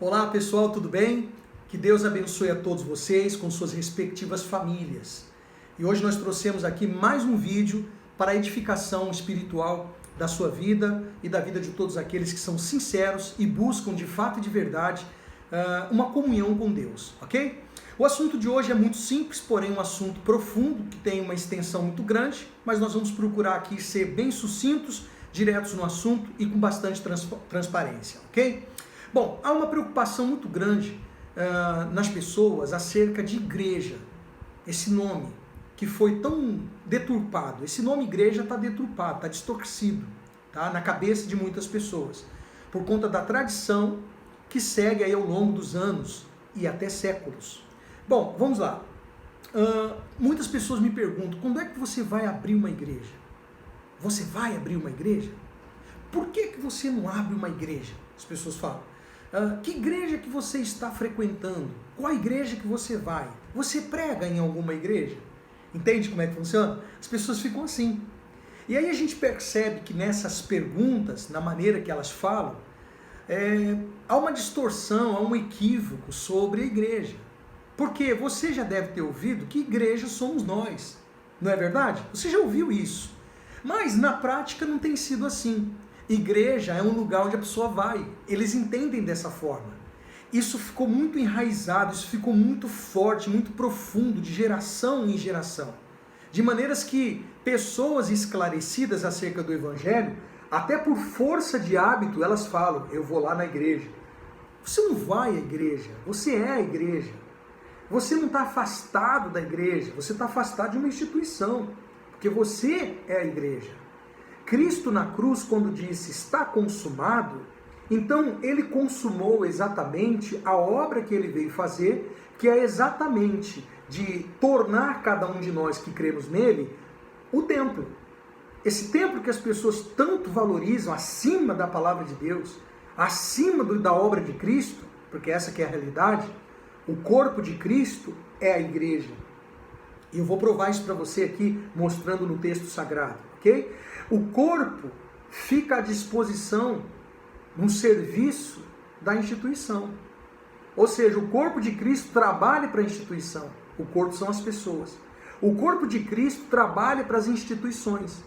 Olá pessoal, tudo bem? Que Deus abençoe a todos vocês com suas respectivas famílias. E hoje nós trouxemos aqui mais um vídeo para a edificação espiritual da sua vida e da vida de todos aqueles que são sinceros e buscam de fato e de verdade uma comunhão com Deus, ok? O assunto de hoje é muito simples, porém um assunto profundo, que tem uma extensão muito grande, mas nós vamos procurar aqui ser bem sucintos, diretos no assunto e com bastante transparência, ok? Bom, há uma preocupação muito grande nas pessoas acerca de igreja. Esse nome que foi tão deturpado, esse nome igreja está deturpado, está distorcido, tá? Na cabeça de muitas pessoas, por conta da tradição que segue aí ao longo dos anos e até séculos. Bom, vamos lá. Muitas pessoas me perguntam, quando é que você vai abrir uma igreja? Você vai abrir uma igreja? Por que você não abre uma igreja? As pessoas falam. Que igreja que você está frequentando? Qual igreja que você vai? Você prega em alguma igreja? Entende como é que funciona? As pessoas ficam assim. E aí a gente percebe que nessas perguntas, na maneira que elas falam, há uma distorção, há um equívoco sobre a igreja. Porque você já deve ter ouvido que igreja somos nós. Não é verdade? Você já ouviu isso. Mas na prática não tem sido assim. Igreja é um lugar onde a pessoa vai. Eles entendem dessa forma. Isso ficou muito enraizado, isso ficou muito forte, muito profundo, de geração em geração. De maneiras que pessoas esclarecidas acerca do Evangelho, até por força de hábito, elas falam, eu vou lá na igreja. Você não vai à igreja, você é a igreja. Você não está afastado da igreja, você está afastado de uma instituição, porque você é a igreja. Cristo na cruz, quando disse, está consumado, então ele consumou exatamente a obra que ele veio fazer, que é exatamente de tornar cada um de nós que cremos nele, o templo. Esse templo que as pessoas tanto valorizam, acima da palavra de Deus, acima da obra de Cristo, porque essa que é a realidade, o corpo de Cristo é a igreja. E eu vou provar isso para você aqui, mostrando no texto sagrado, ok? O corpo fica à disposição no serviço da instituição. Ou seja, o corpo de Cristo trabalha para a instituição. O corpo são as pessoas. O corpo de Cristo trabalha para as instituições.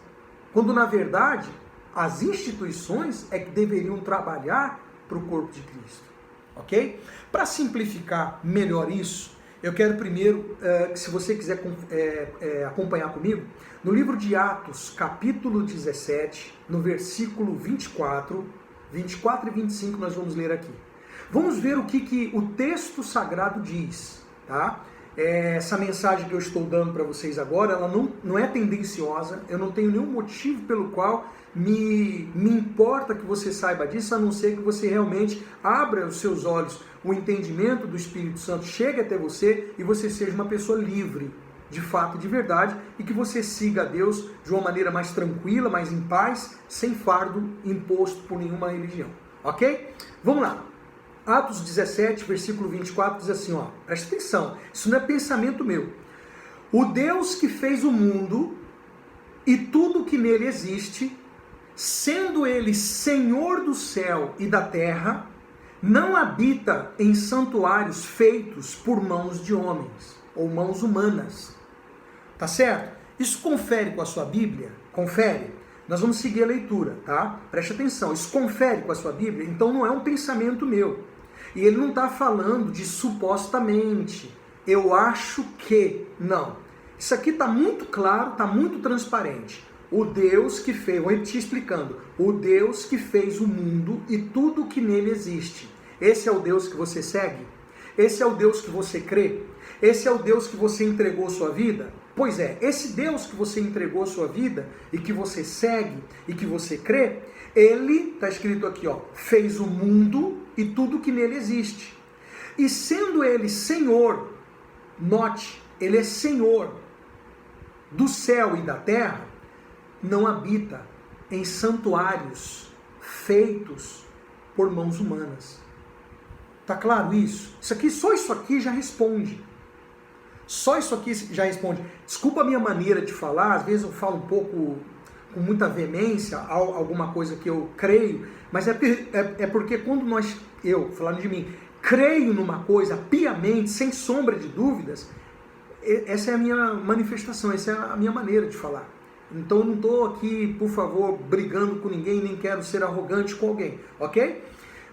Quando, na verdade, as instituições é que deveriam trabalhar para o corpo de Cristo. Ok? Para simplificar melhor isso, eu quero primeiro, se você quiser acompanhar comigo, no livro de Atos, capítulo 17, no versículo 24 e 25 nós vamos ler aqui. Vamos ver o que o texto sagrado diz, tá? Essa mensagem que eu estou dando para vocês agora, ela não é tendenciosa, eu não tenho nenhum motivo pelo qual me importa que você saiba disso, a não ser que você realmente abra os seus olhos, o entendimento do Espírito Santo chegue até você e você seja uma pessoa livre, de fato, de verdade, e que você siga a Deus de uma maneira mais tranquila, mais em paz, sem fardo imposto por nenhuma religião. Ok? Vamos lá. Atos 17, versículo 24, diz assim, ó, presta atenção, isso não é pensamento meu. O Deus que fez o mundo e tudo que nele existe, sendo ele Senhor do céu e da terra, não habita em santuários feitos por mãos de homens, ou mãos humanas. Tá certo? Isso confere com a sua Bíblia? Confere. Nós vamos seguir a leitura, tá? Preste atenção, isso confere com a sua Bíblia? Então não é um pensamento meu. E ele não está falando de supostamente, eu acho que, não. Isso aqui está muito claro, está muito transparente. O Deus que fez, vou repetir explicando, o Deus que fez o mundo e tudo que nele existe. Esse é o Deus que você segue? Esse é o Deus que você crê? Esse é o Deus que você entregou sua vida? Pois é, esse Deus que você entregou sua vida e que você segue e que você crê, ele, está escrito aqui, ó, fez o mundo e tudo que nele existe. E sendo ele Senhor, note, ele é Senhor do céu e da terra, não habita em santuários feitos por mãos humanas. Tá claro isso? Só isso aqui já responde. Só isso aqui já responde. Desculpa a minha maneira de falar, às vezes eu falo um pouco com muita veemência alguma coisa que eu creio, mas é porque quando nós falando de mim, creio numa coisa piamente, sem sombra de dúvidas, essa é a minha manifestação, essa é a minha maneira de falar. Então eu não estou aqui, por favor, brigando com ninguém, nem quero ser arrogante com alguém, ok?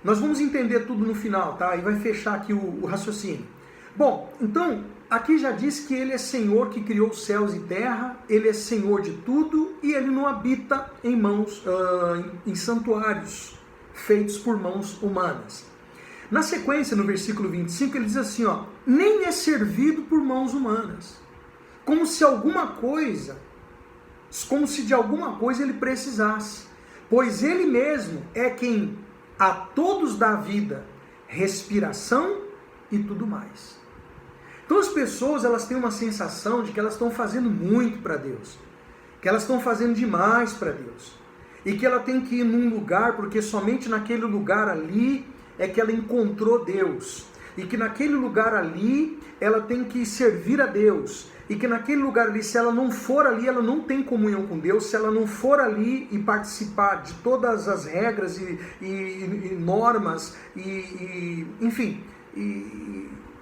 Nós vamos entender tudo no final, tá? E vai fechar aqui o raciocínio. Bom, então, aqui já diz que ele é Senhor que criou os céus e terra, ele é Senhor de tudo e ele não habita em santuários feitos por mãos humanas. Na sequência, no versículo 25, ele diz assim, ó, nem é servido por mãos humanas, como se de alguma coisa ele precisasse, pois ele mesmo é quem a todos dá vida, respiração e tudo mais. Então as pessoas, elas têm uma sensação de que elas estão fazendo muito para Deus, que elas estão fazendo demais para Deus, e que ela tem que ir num lugar, porque somente naquele lugar ali é que ela encontrou Deus, e que naquele lugar ali ela tem que servir a Deus, e que naquele lugar ali, se ela não for ali, ela não tem comunhão com Deus, se ela não for ali e participar de todas as regras e normas, enfim,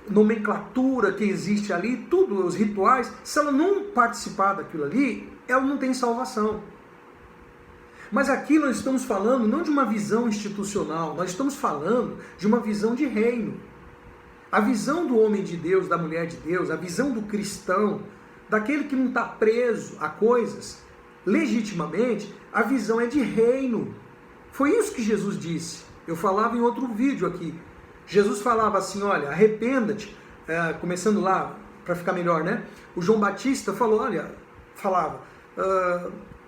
nomenclatura que existe ali, tudo, os rituais, se ela não participar daquilo ali, ela não tem salvação. Mas aqui nós estamos falando não de uma visão institucional, nós estamos falando de uma visão de reino. A visão do homem de Deus, da mulher de Deus, a visão do cristão, daquele que não está preso a coisas, legitimamente, a visão é de reino. Foi isso que Jesus disse. Eu falava em outro vídeo aqui. Jesus falava assim, olha, arrependa-te, começando lá, para ficar melhor, né? O João Batista falava,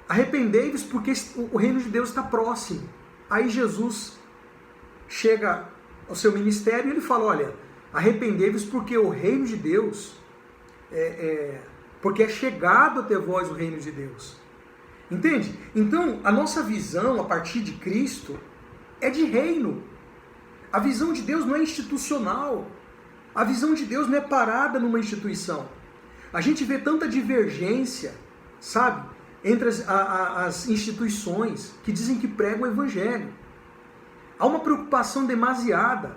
arrependei-vos porque o reino de Deus está próximo. Aí Jesus chega ao seu ministério e ele fala, olha, arrependei-vos porque o reino de Deus, porque é chegado até vós o reino de Deus. Entende? Então, a nossa visão a partir de Cristo é de reino. A visão de Deus não é institucional. A visão de Deus não é parada numa instituição. A gente vê tanta divergência, sabe, entre as instituições que dizem que pregam o evangelho. Há uma preocupação demasiada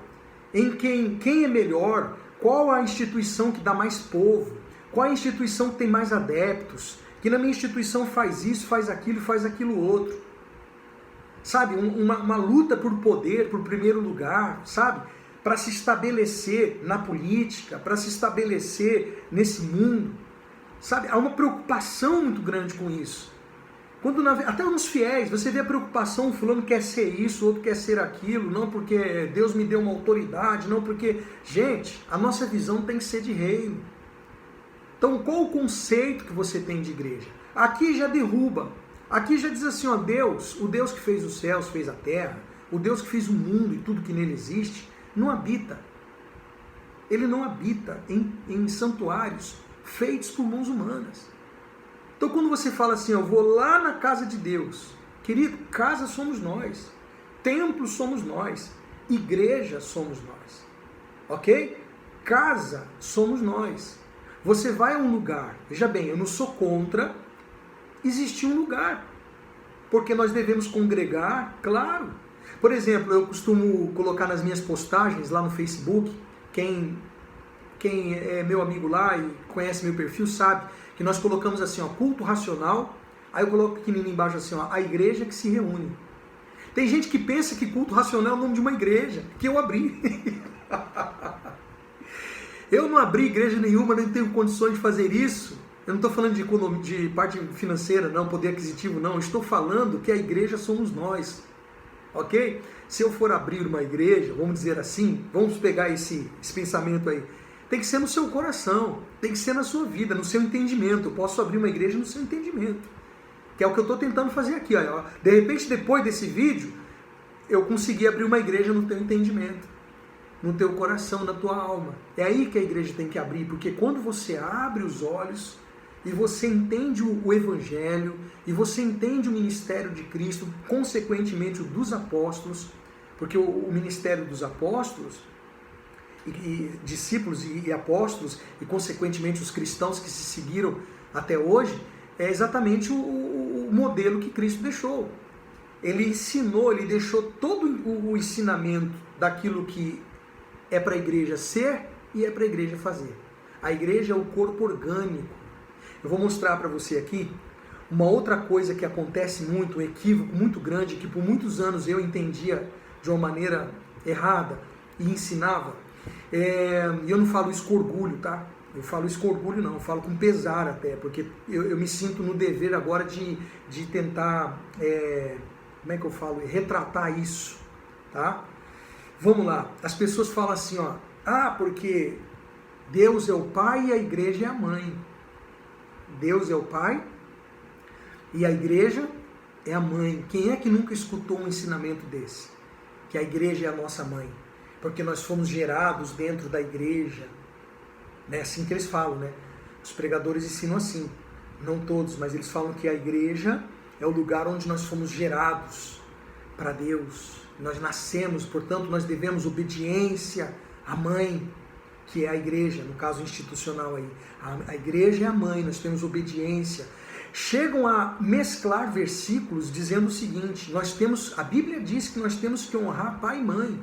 em quem é melhor, qual a instituição que dá mais povo, qual a instituição que tem mais adeptos, que na minha instituição faz isso, faz aquilo outro. Sabe, uma luta por poder, por primeiro lugar, sabe? Para se estabelecer na política, para se estabelecer nesse mundo. Sabe, há uma preocupação muito grande com isso. Até nos fiéis, você vê a preocupação, fulano quer ser isso, outro quer ser aquilo, não porque Deus me deu uma autoridade, não porque... Gente, a nossa visão tem que ser de reino. Então, qual o conceito que você tem de igreja? Aqui já derruba. Aqui já diz assim, ó, Deus, o Deus que fez os céus, fez a terra, o Deus que fez o mundo e tudo que nele existe, não habita. Ele não habita em santuários feitos por mãos humanas. Então quando você fala assim, eu vou lá na casa de Deus, querido, casa somos nós, templo somos nós, igreja somos nós, ok? Casa somos nós. Você vai a um lugar, veja bem, eu não sou contra existir um lugar, porque nós devemos congregar, claro. Por exemplo, eu costumo colocar nas minhas postagens lá no Facebook, quem é meu amigo lá e conhece meu perfil sabe que nós colocamos assim, ó, culto racional, aí eu coloco pequenininho embaixo assim, ó, a igreja que se reúne. Tem gente que pensa que culto racional é o nome de uma igreja, que eu abri. Eu não abri igreja nenhuma, nem tenho condições de fazer isso. Eu não estou falando de parte financeira, não, poder aquisitivo, não. Eu estou falando que a igreja somos nós, ok? Se eu for abrir uma igreja, vamos dizer assim, vamos pegar esse pensamento aí, tem que ser no seu coração, tem que ser na sua vida, no seu entendimento. Eu posso abrir uma igreja no seu entendimento, que é o que eu estou tentando fazer aqui. Ó. De repente, depois desse vídeo, eu consegui abrir uma igreja no teu entendimento, no teu coração, na tua alma. É aí que a igreja tem que abrir, porque quando você abre os olhos e você entende o evangelho, e você entende o ministério de Cristo, consequentemente o dos apóstolos, porque o ministério dos apóstolos, e discípulos e apóstolos, e consequentemente os cristãos que se seguiram até hoje, é exatamente o modelo que Cristo deixou. Ele ensinou, ele deixou todo o ensinamento daquilo que é para a igreja ser e é para a igreja fazer. A igreja é o corpo orgânico. Eu vou mostrar para você aqui uma outra coisa que acontece muito, um equívoco muito grande, que por muitos anos eu entendia de uma maneira errada e ensinava. E eu não falo isso com orgulho, tá? Eu falo isso com orgulho não, eu falo com pesar até, porque eu me sinto no dever agora de tentar, como é que eu falo? Retratar isso, tá? Vamos lá, as pessoas falam assim, ó, porque Deus é o pai e a igreja é a mãe. Deus é o pai e a igreja é a mãe. Quem é que nunca escutou um ensinamento desse? Que a igreja é a nossa mãe, porque nós fomos gerados dentro da igreja. É assim que eles falam, né? Os pregadores ensinam assim, não todos, mas eles falam que a igreja é o lugar onde nós fomos gerados para Deus. Nós nascemos, portanto, nós devemos obediência à mãe, que é a igreja, no caso institucional aí. A igreja é a mãe, nós temos obediência. Chegam a mesclar versículos dizendo o seguinte, a Bíblia diz que nós temos que honrar pai e mãe.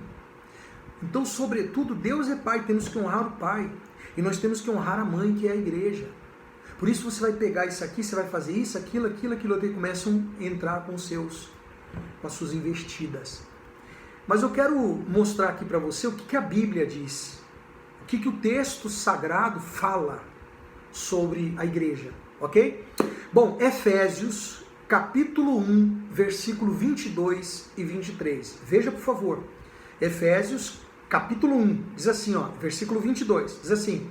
Então, sobretudo, Deus é pai, temos que honrar o pai. E nós temos que honrar a mãe, que é a igreja. Por isso você vai pegar isso aqui, você vai fazer isso, aquilo, e começam a entrar com as suas investidas. Mas eu quero mostrar aqui para você o que a Bíblia diz. O que o texto sagrado fala sobre a igreja, ok? Bom, Efésios, capítulo 1, versículo 22 e 23. Veja, por favor. Efésios, capítulo 1, diz assim, ó, versículo 22, diz assim: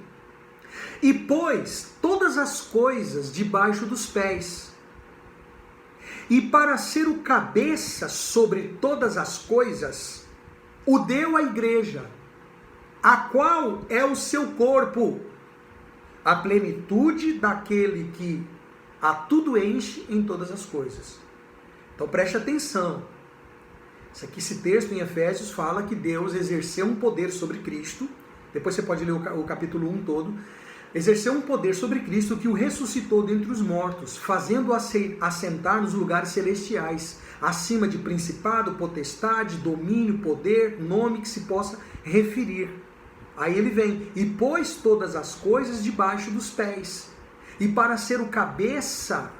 E pôs todas as coisas debaixo dos pés, e para ser o cabeça sobre todas as coisas, o deu à igreja, a qual é o seu corpo, a plenitude daquele que a tudo enche em todas as coisas. Então preste atenção. Esse texto em Efésios fala que Deus exerceu um poder sobre Cristo. Depois você pode ler o capítulo 1 todo. Exerceu um poder sobre Cristo que o ressuscitou dentre os mortos, fazendo-o assentar nos lugares celestiais, acima de principado, potestade, domínio, poder, nome que se possa referir. Aí ele vem, e pôs todas as coisas debaixo dos pés. E para ser o cabeça,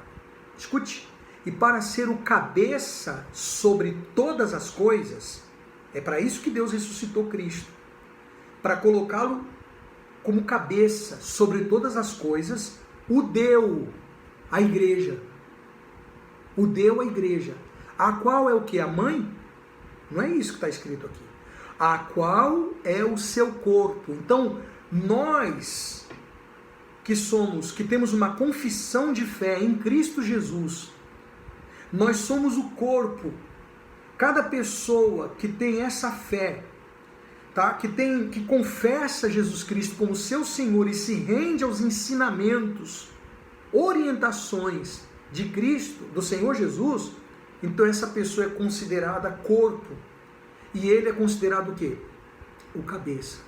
escute, e para ser o cabeça sobre todas as coisas, é para isso que Deus ressuscitou Cristo, para colocá-lo como cabeça sobre todas as coisas, o deu à igreja. O deu à igreja. A qual é o que? A mãe? Não é isso que está escrito aqui. A qual é o seu corpo. Então, nós que temos uma confissão de fé em Cristo Jesus, nós somos o corpo. Cada pessoa que tem essa fé, tá? que confessa Jesus Cristo como seu Senhor e se rende aos ensinamentos, orientações de Cristo, do Senhor Jesus, então essa pessoa é considerada corpo. E ele é considerado o quê? O cabeça.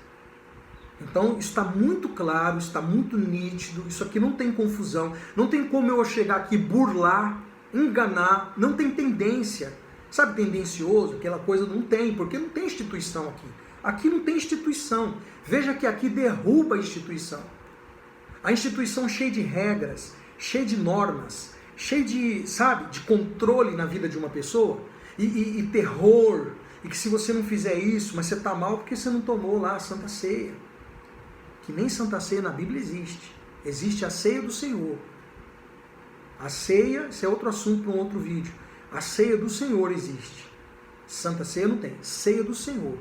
Então está muito claro, está muito nítido, isso aqui não tem confusão, não tem como eu chegar aqui burlar, enganar, não tem tendência. Sabe, tendencioso, aquela coisa não tem, porque não tem instituição aqui. Aqui não tem instituição. Veja que aqui derruba a instituição. A instituição cheia de regras, cheia de normas, cheia de, de controle na vida de uma pessoa, e terror, e que se você não fizer isso, mas você está mal porque você não tomou lá a Santa Ceia. Que nem Santa Ceia na Bíblia existe. Existe a ceia do Senhor. A ceia, esse é outro assunto para um outro vídeo. A ceia do Senhor existe. Santa Ceia não tem. Ceia do Senhor.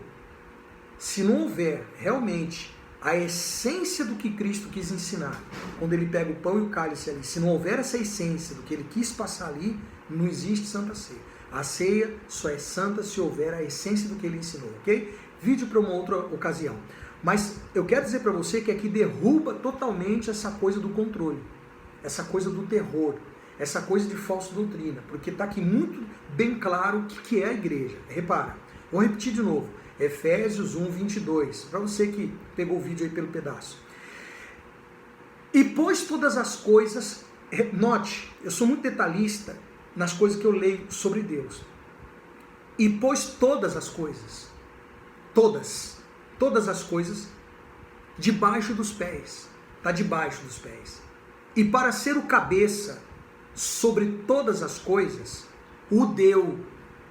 Se não houver realmente a essência do que Cristo quis ensinar, quando ele pega o pão e o cálice ali, se não houver essa essência do que ele quis passar ali, não existe Santa Ceia. A ceia só é santa se houver a essência do que ele ensinou, ok? Vídeo para uma outra ocasião. Mas eu quero dizer para você que aqui derruba totalmente essa coisa do controle, essa coisa do terror, essa coisa de falsa doutrina, porque está aqui muito bem claro o que é a igreja. Repara, vou repetir de novo, Efésios 1, 22, para você que pegou o vídeo aí pelo pedaço. E pôs todas as coisas, note, eu sou muito detalhista nas coisas que eu leio sobre Deus. E pôs todas as coisas. todas as coisas debaixo dos pés. Está debaixo dos pés. E para ser o cabeça sobre todas as coisas,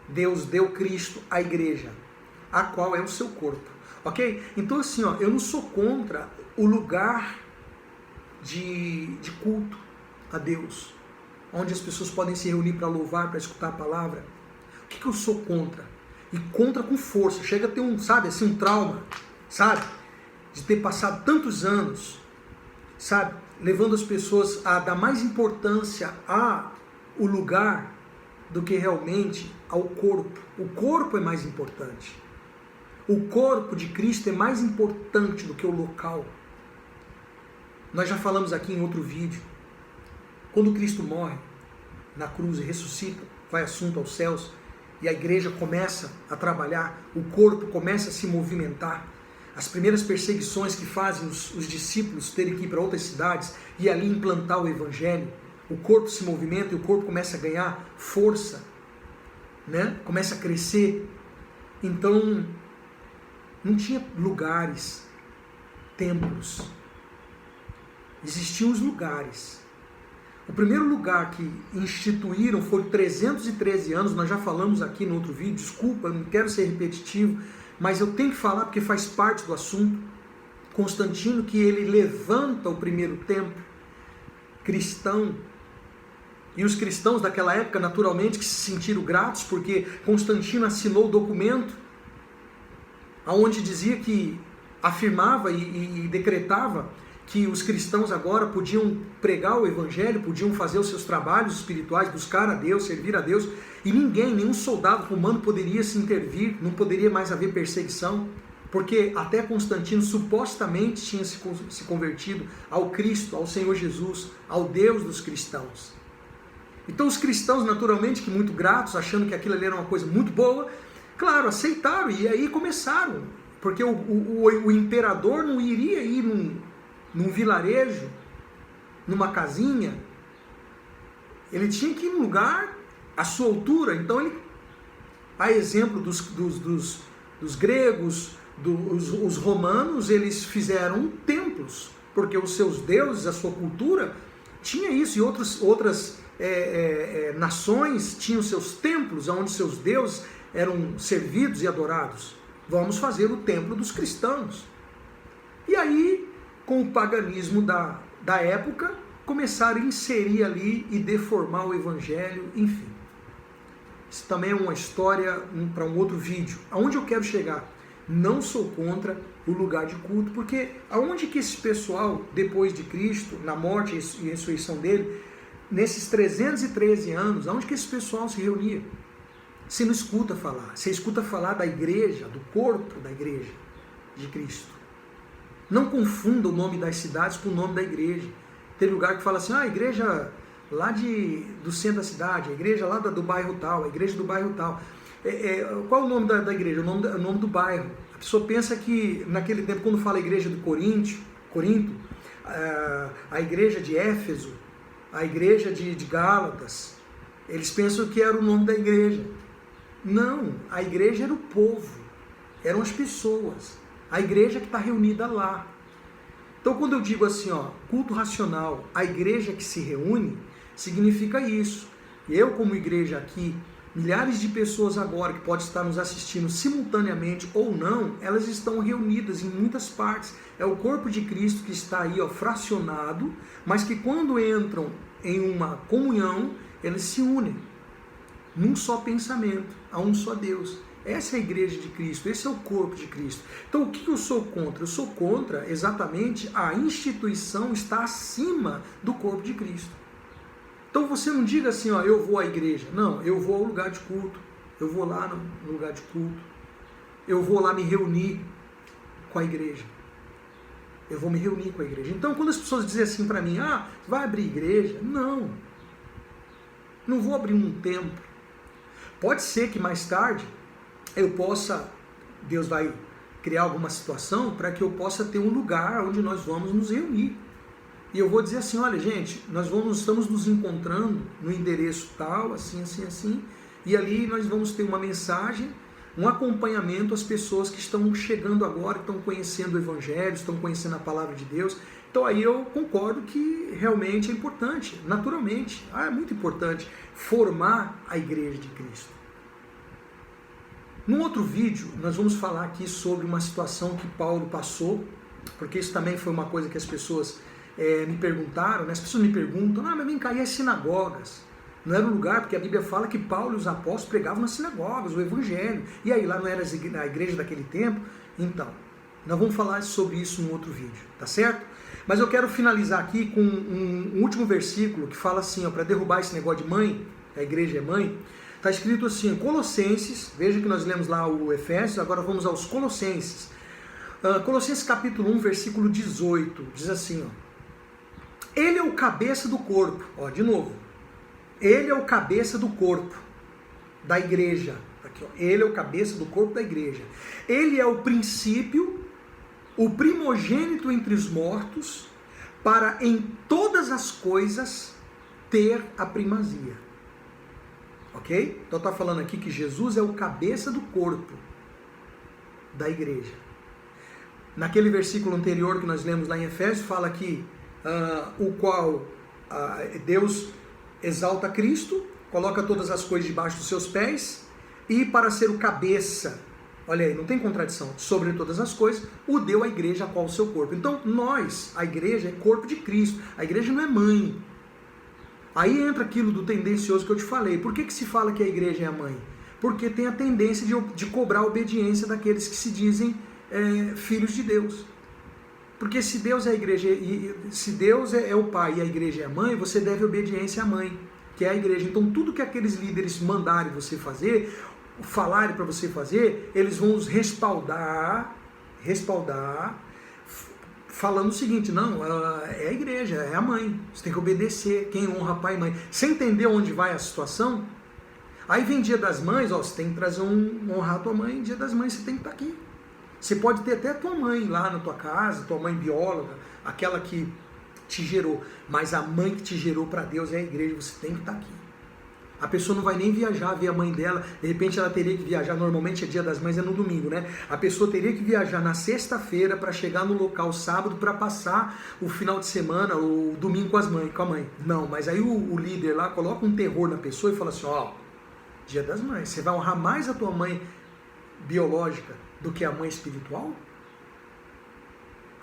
Deus deu Cristo à igreja, a qual é o seu corpo. Ok? Então assim, ó, eu não sou contra o lugar de culto a Deus, onde as pessoas podem se reunir para louvar, para escutar a palavra. O que eu sou contra? E contra com força. Chega a ter um trauma, sabe? De ter passado tantos anos, sabe? Levando as pessoas a dar mais importância ao lugar do que realmente ao corpo. O corpo é mais importante. O corpo de Cristo é mais importante do que o local. Nós já falamos aqui em outro vídeo. Quando Cristo morre na cruz e ressuscita, vai assunto aos céus, e a igreja começa a trabalhar, o corpo começa a se movimentar. As primeiras perseguições que fazem os discípulos terem que ir para outras cidades e ali implantar o evangelho, o corpo se movimenta e o corpo começa a ganhar força, né? Começa a crescer. Então, não tinha lugares, templos. Existiam os lugares. O primeiro lugar que instituíram foi 313 anos, nós já falamos aqui no outro vídeo, desculpa, não quero ser repetitivo, mas eu tenho que falar porque faz parte do assunto. Constantino, que ele levanta o primeiro templo cristão, e os cristãos daquela época, naturalmente, que se sentiram gratos, porque Constantino assinou o documento, onde dizia que, afirmava e decretava que os cristãos agora podiam pregar o evangelho, podiam fazer os seus trabalhos espirituais, buscar a Deus, servir a Deus, e nenhum soldado romano poderia se intervir, não poderia mais haver perseguição, porque até Constantino supostamente tinha se convertido ao Cristo, ao Senhor Jesus, ao Deus dos cristãos. Então os cristãos, naturalmente, que muito gratos, achando que aquilo ali era uma coisa muito boa, claro, aceitaram, e aí começaram, porque o imperador não iria ir num vilarejo, numa casinha, ele tinha que ir num lugar à sua altura. Então ele, a exemplo dos gregos, os romanos, eles fizeram templos, porque os seus deuses, a sua cultura, tinha isso, e outras nações tinham seus templos, onde seus deuses eram servidos e adorados. Vamos fazer o templo dos cristãos. E aí, com o paganismo da época, começaram a inserir ali e deformar o evangelho, enfim. Isso também é uma história para um outro vídeo. Aonde eu quero chegar? Não sou contra o lugar de culto, porque aonde que esse pessoal, depois de Cristo, na morte e ressurreição dele, nesses 313 anos, aonde que esse pessoal se reunia? Você não escuta falar, você escuta falar da igreja, do corpo da igreja de Cristo. Não confunda o nome das cidades com o nome da igreja. Tem lugar que fala assim, a igreja lá do centro da cidade, a igreja lá do bairro tal, a igreja do bairro tal. Qual é o nome da igreja? O nome do bairro. A pessoa pensa que naquele tempo, quando fala a igreja de Corinto, a igreja de Éfeso, a igreja de Gálatas, eles pensam que era o nome da igreja. Não, a igreja era o povo, eram as pessoas. A igreja que está reunida lá. Então, quando eu digo assim, culto racional, a igreja que se reúne, significa isso. Eu, como igreja aqui, milhares de pessoas agora que podem estar nos assistindo simultaneamente ou não, elas estão reunidas em muitas partes. É o corpo de Cristo que está aí, fracionado, mas que quando entram em uma comunhão, eles se unem num só pensamento, a um só Deus. Essa é a igreja de Cristo, esse é o corpo de Cristo. Então o que eu sou contra? Eu sou contra exatamente a instituição estar acima do corpo de Cristo. Então você não diga assim, eu vou à igreja. Não, eu vou ao lugar de culto. Eu vou lá no lugar de culto. Eu vou lá me reunir com a igreja. Eu vou me reunir com a igreja. Então quando as pessoas dizem assim para mim, vai abrir igreja? Não. Não vou abrir um templo. Pode ser que mais tarde Deus vai criar alguma situação para que eu possa ter um lugar onde nós vamos nos reunir. E eu vou dizer assim, olha gente, nós estamos nos encontrando no endereço tal, assim, assim, assim, e ali nós vamos ter uma mensagem um acompanhamento às pessoas que estão chegando agora, que estão conhecendo o Evangelho, estão conhecendo a Palavra de Deus. Então aí eu concordo que realmente é importante, naturalmente, é muito importante formar a Igreja de Cristo. Num outro vídeo, nós vamos falar aqui sobre uma situação que Paulo passou, porque isso também foi uma coisa que as pessoas me perguntaram, né? As pessoas me perguntam, mas vem cá, e as sinagogas? Não era o lugar, porque a Bíblia fala que Paulo e os apóstolos pregavam nas sinagogas, o Evangelho, e aí lá não era a igreja daquele tempo? Então, nós vamos falar sobre isso num outro vídeo, tá certo? Mas eu quero finalizar aqui com um último versículo que fala assim, para derrubar esse negócio de mãe, a igreja é mãe, está escrito assim, Colossenses, veja que nós lemos lá o Efésios, agora vamos aos Colossenses. Colossenses capítulo 1, versículo 18, diz assim, ele é o cabeça do corpo, de novo, ele é o cabeça do corpo da igreja, aqui, ele é o cabeça do corpo da igreja, ele é o princípio, o primogênito entre os mortos, para em todas as coisas ter a primazia. Ok? Então está falando aqui que Jesus é o cabeça do corpo da igreja. Naquele versículo anterior que nós lemos lá em Efésios, fala que o qual Deus exalta Cristo, coloca todas as coisas debaixo dos seus pés, e para ser o cabeça, olha aí, não tem contradição, sobre todas as coisas, o deu à igreja, a qual o seu corpo. Então nós, a igreja é corpo de Cristo, a igreja não é mãe. Aí entra aquilo do tendencioso que eu te falei. Por que se fala que a igreja é a mãe? Porque tem a tendência de cobrar a obediência daqueles que se dizem filhos de Deus. Porque se Deus é a igreja, se Deus é o pai e a igreja é a mãe, você deve obediência à mãe, que é a igreja. Então tudo que aqueles líderes mandarem você fazer, falarem para você fazer, eles vão os respaldar, falando o seguinte, não, é a igreja, é a mãe, você tem que obedecer, quem honra pai e mãe. Você entendeu onde vai a situação? Aí vem dia das mães, você tem que trazer honrar a tua mãe, dia das mães você tem que estar aqui. Você pode ter até a tua mãe lá na tua casa, tua mãe bióloga, aquela que te gerou, mas a mãe que te gerou para Deus é a igreja, você tem que estar aqui. A pessoa não vai nem viajar, ver a mãe dela, de repente ela teria que viajar, normalmente é dia das mães, é no domingo, né? A pessoa teria que viajar na sexta-feira para chegar no local sábado para passar o final de semana, o domingo com a mãe. Não, mas aí o líder lá coloca um terror na pessoa e fala assim, dia das mães, você vai honrar mais a tua mãe biológica do que a mãe espiritual?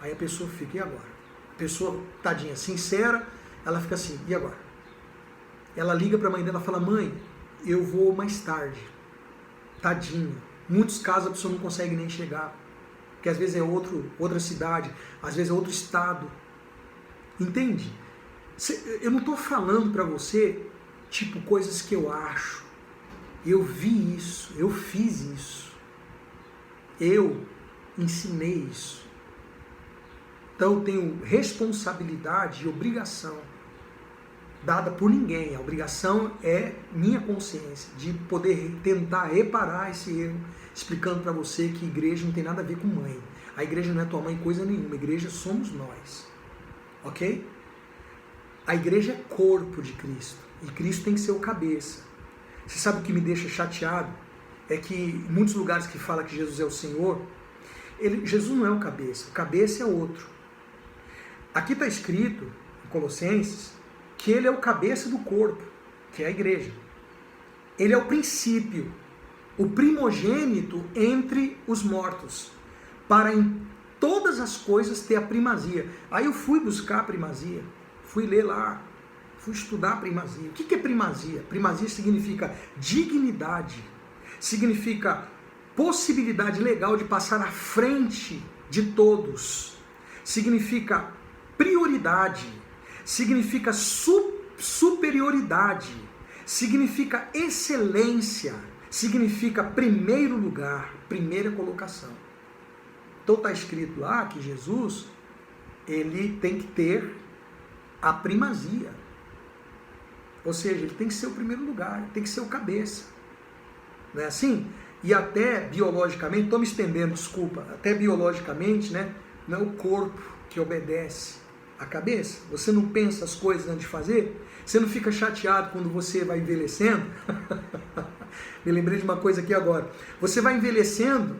Aí a pessoa fica, e agora? A pessoa, tadinha, sincera, ela fica assim, e agora? Ela liga para a mãe dela e fala, mãe, eu vou mais tarde. Tadinho. Muitos casos a pessoa não consegue nem chegar. Porque às vezes é outra cidade, às vezes é outro estado. Entende? Eu não estou falando para você, tipo, coisas que eu acho. Eu vi isso, eu fiz isso. Eu ensinei isso. Então eu tenho responsabilidade e obrigação dada por ninguém. A obrigação é minha consciência de poder tentar reparar esse erro, explicando para você que igreja não tem nada a ver com mãe. A igreja não é tua mãe coisa nenhuma, a igreja somos nós. Ok? A igreja é corpo de Cristo e Cristo tem que ser o cabeça. Você sabe o que me deixa chateado? É que em muitos lugares que fala que Jesus é o Senhor, Jesus não é o cabeça é outro. Aqui está escrito, em Colossenses, que ele é o cabeça do corpo, que é a igreja. Ele é o princípio, o primogênito entre os mortos, para em todas as coisas ter a primazia. Aí eu fui buscar a primazia, fui ler lá, fui estudar a primazia. O que é primazia? Primazia significa dignidade, significa possibilidade legal de passar à frente de todos, significa prioridade, significa superioridade, significa excelência, significa primeiro lugar, primeira colocação. Então está escrito lá que Jesus, ele tem que ter a primazia. Ou seja, ele tem que ser o primeiro lugar, tem que ser o cabeça. Não é assim? E até biologicamente, estou me estendendo, desculpa, até biologicamente, né, não é o corpo que obedece, A cabeça? Você não pensa as coisas antes de fazer? Você não fica chateado quando você vai envelhecendo? Me lembrei de uma coisa aqui agora. Você vai envelhecendo,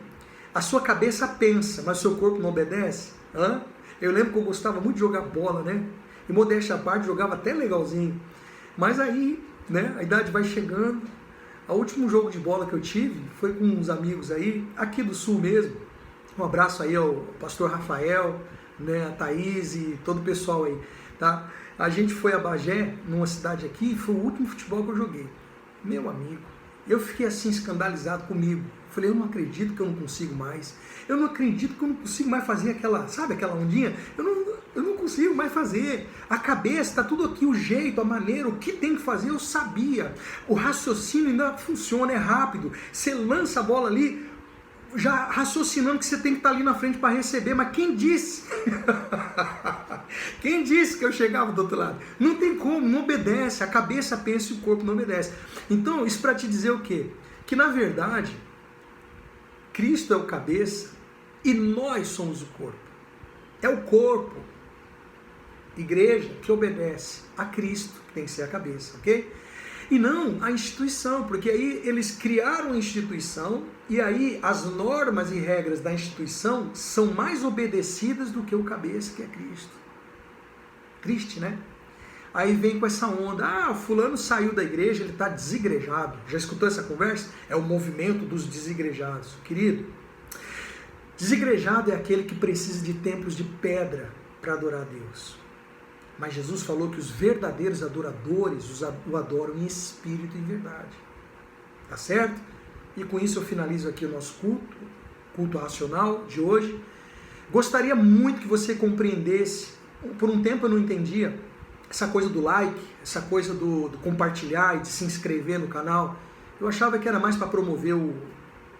a sua cabeça pensa, mas o seu corpo não obedece? Hã? Eu lembro que eu gostava muito de jogar bola, né? E modéstia à parte, jogava até legalzinho. Mas aí, né, a idade vai chegando. O último jogo de bola que eu tive foi com uns amigos aí, aqui do Sul mesmo. Um abraço aí ao pastor Rafael, né, a Thaís e todo o pessoal aí, tá? A gente foi a Bagé, numa cidade aqui, e foi o último futebol que eu joguei. Meu amigo, eu fiquei assim escandalizado comigo. Falei, eu não acredito que eu não consigo mais. Eu não acredito que eu não consigo mais fazer aquela, sabe, aquela ondinha? Eu não consigo mais fazer. A cabeça, tá tudo aqui, o jeito, a maneira, o que tem que fazer, eu sabia. O raciocínio ainda funciona, é rápido. Você lança a bola ali, já raciocinando que você tem que estar ali na frente para receber, mas quem disse? Quem disse que eu chegava do outro lado? Não tem como, não obedece, a cabeça pensa e o corpo não obedece. Então, isso para te dizer o quê? Que na verdade, Cristo é o cabeça e nós somos o corpo. É o corpo, igreja, que obedece a Cristo, que tem que ser a cabeça, ok? E não a instituição, porque aí eles criaram a instituição e aí as normas e regras da instituição são mais obedecidas do que o cabeça, que é Cristo. Triste, né? Aí vem com essa onda, fulano saiu da igreja, ele está desigrejado. Já escutou essa conversa? É o movimento dos desigrejados. Querido, desigrejado é aquele que precisa de templos de pedra para adorar a Deus. Mas Jesus falou que os verdadeiros adoradores o adoram em espírito e em verdade. Tá certo? E com isso eu finalizo aqui o nosso culto racional de hoje. Gostaria muito que você compreendesse, por um tempo eu não entendia, essa coisa do like, essa coisa do compartilhar e de se inscrever no canal. Eu achava que era mais para promover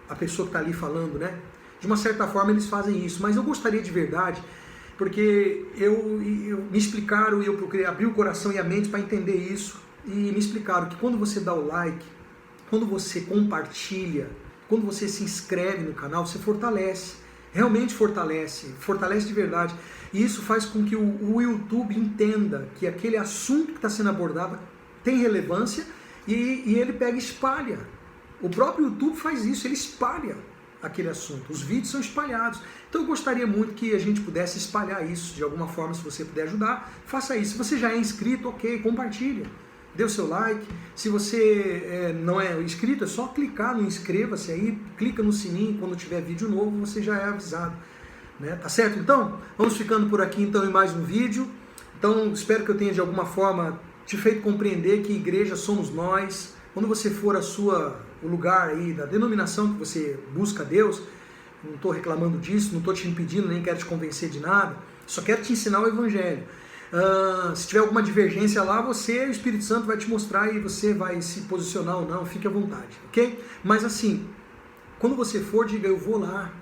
a pessoa que está ali falando, né? De uma certa forma eles fazem isso, mas eu gostaria de verdade, porque me explicaram e eu procurei abrir o coração e a mente para entender isso, e me explicaram que quando você dá o like, quando você compartilha, quando você se inscreve no canal, você fortalece, realmente fortalece de verdade, e isso faz com que o YouTube entenda que aquele assunto que está sendo abordado tem relevância e ele pega e espalha. O próprio YouTube faz isso, ele espalha aquele assunto, os vídeos são espalhados. Então eu gostaria muito que a gente pudesse espalhar isso de alguma forma. Se você puder ajudar, faça isso. Se você já é inscrito, ok, compartilha, dê o seu like. Se você não é inscrito, é só clicar no inscreva-se aí, clica no sininho, quando tiver vídeo novo você já é avisado, né? Tá certo? Então, vamos ficando por aqui então em mais um vídeo. Então espero que eu tenha de alguma forma te feito compreender que igreja somos nós. Quando você for o lugar aí da denominação que você busca Deus, não estou reclamando disso, não estou te impedindo, nem quero te convencer de nada, só quero te ensinar o Evangelho. Se tiver alguma divergência lá, o Espírito Santo vai te mostrar e você vai se posicionar ou não, fique à vontade, ok? Mas assim, quando você for, diga, eu vou lá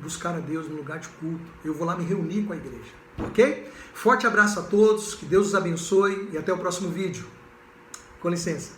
buscar a Deus no lugar de culto, eu vou lá me reunir com a igreja, ok? Forte abraço a todos, que Deus os abençoe e até o próximo vídeo. Com licença.